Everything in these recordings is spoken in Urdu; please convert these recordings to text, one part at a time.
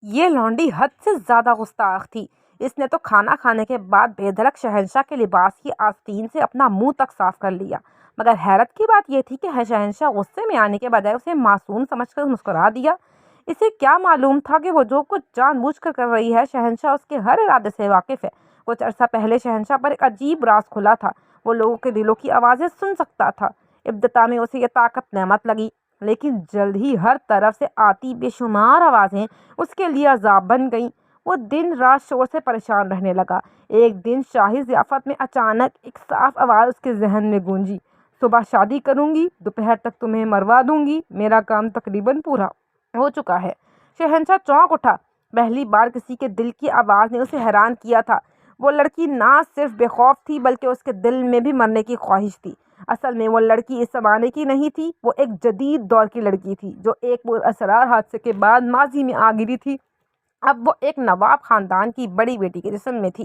یہ لونڈی حد سے زیادہ غصہ تھی۔ اس نے تو کھانا کھانے کے بعد بے دھڑک شہنشاہ کے لباس کی آستین سے اپنا منہ تک صاف کر لیا، مگر حیرت کی بات یہ تھی کہ شہنشاہ غصے میں آنے کے بجائے اسے معصوم سمجھ کر مسکرا دیا۔ اسے کیا معلوم تھا کہ وہ جو کچھ جان بوجھ کر رہی ہے، شہنشاہ اس کے ہر ارادے سے واقف ہے۔ کچھ عرصہ پہلے شہنشاہ پر ایک عجیب راز کھلا تھا، وہ لوگوں کے دلوں کی آوازیں سن سکتا تھا۔ ابتدا میں اسے یہ طاقت نعمت لگی، لیکن جلد ہی ہر طرف سے آتی بے شمار آوازیں اس کے لیے عذاب بن گئیں۔ وہ دن رات شور سے پریشان رہنے لگا۔ ایک دن شاہی ضیافت میں اچانک ایک صاف آواز اس کے ذہن میں گونجی: صبح شادی کروں گی، دوپہر تک تمہیں مروا دوں گی، میرا کام تقریباً پورا ہو چکا ہے۔ شہنشاہ چونک اٹھا۔ پہلی بار کسی کے دل کی آواز نے اسے حیران کیا تھا۔ وہ لڑکی نہ صرف بے خوف تھی بلکہ اس کے دل میں بھی مرنے کی خواہش تھی۔ اصل میں وہ لڑکی اس زمانے کی نہیں تھی، وہ ایک جدید دور کی لڑکی تھی جو ایک پراسرار حادثے کے بعد ماضی میں آ گری تھی۔ اب وہ ایک نواب خاندان کی بڑی بیٹی کے جسم میں تھی۔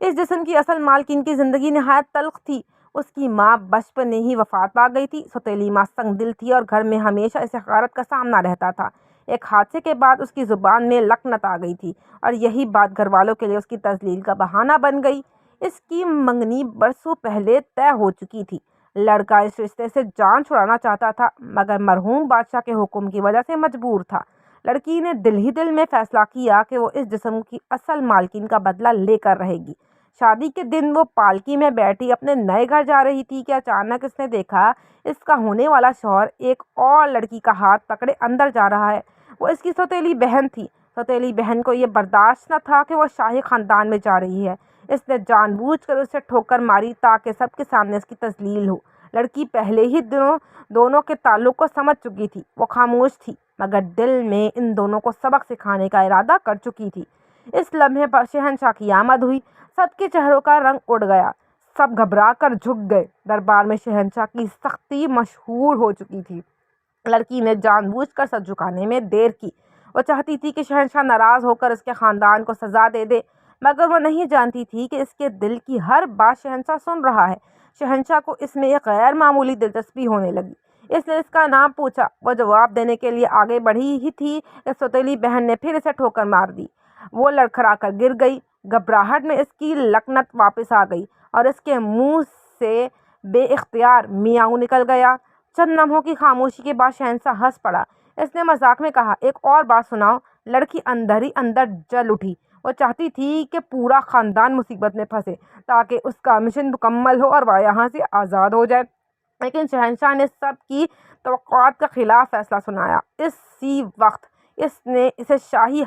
اس جسم کی اصل مالکن کی زندگی نہایت تلخ تھی۔ اس کی ماں بچپن میں ہی وفات پا گئی تھی۔ سوتیلی ماں سنگ دل تھی اور گھر میں ہمیشہ اس حقارت کا سامنا رہتا تھا۔ ایک حادثے کے بعد اس کی زبان میں لکنت آ گئی تھی اور یہی بات گھر والوں کے لیے اس کی تذلیل کا بہانہ بن گئی۔ اس کی منگنی برسوں پہلے طے ہو چکی تھی۔ لڑکا اس رشتے سے جان چھڑانا چاہتا تھا مگر مرحوم بادشاہ کے حکم کی وجہ سے مجبور تھا۔ لڑکی نے دل ہی دل میں فیصلہ کیا کہ وہ اس جسم کی اصل مالکن کا بدلہ لے کر رہے گی۔ شادی کے دن وہ پالکی میں بیٹھی اپنے نئے گھر جا رہی تھی کہ اچانک اس نے دیکھا اس کا ہونے والا شوہر ایک اور لڑکی کا ہاتھ پکڑے اندر جا رہا ہے۔ وہ اس کی سوتیلی بہن تھی۔ سوتیلی بہن کو یہ برداشت نہ تھا کہ وہ شاہی خاندان میں جا رہی ہے۔ اس نے جان بوجھ کر اسے ٹھوکر ماری تاکہ سب کے سامنے اس کی تذلیل ہو۔ لڑکی پہلے ہی دونوں کے تعلق کو سمجھ چکی تھی۔ وہ خاموش تھی مگر دل میں ان دونوں کو سبق سکھانے کا ارادہ کر چکی تھی۔ اس لمحے پر شہنشاہ کی آمد ہوئی۔ سب کے چہروں کا رنگ اڑ گیا، سب گھبرا کر جھک گئے۔ دربار میں شہنشاہ کی سختی مشہور ہو چکی تھی۔ لڑکی نے جان بوجھ کر سر جھکانے میں دیر کی۔ وہ چاہتی تھی کہ شہنشاہ ناراض ہو کر اس کے خاندان کو سزا دے دے، مگر وہ نہیں جانتی تھی کہ اس کے دل کی ہر بات شہنشاہ سن رہا ہے۔ شہنشاہ کو اس میں ایک غیر معمولی دلچسپی ہونے لگی۔ اس نے اس کا نام پوچھا۔ وہ جواب دینے کے لیے آگے بڑھی ہی تھی کہ سوتیلی بہن نے پھر اسے ٹھوکر مار دی۔ وہ لڑکھڑا کر گر گئی۔ گھبراہٹ میں اس کی لکنت واپس آ گئی اور اس کے منہ سے بے اختیار میاؤں نکل گیا۔ چند لمحوں کی خاموشی کے بعد شہنشاہ ہنس پڑا۔ اس نے مذاق میں کہا: ایک اور بات سناؤ۔ لڑکی اندر ہی اندر جل اٹھی۔ وہ چاہتی تھی کہ پورا خاندان مصیبت میں پھنسے تاکہ اس کا مشن مکمل ہو اور وہ یہاں سے آزاد ہو جائے، لیکن شہنشاہ نے سب کی توقعات کے خلاف فیصلہ سنایا۔ اسی وقت اس نے اسے شاہی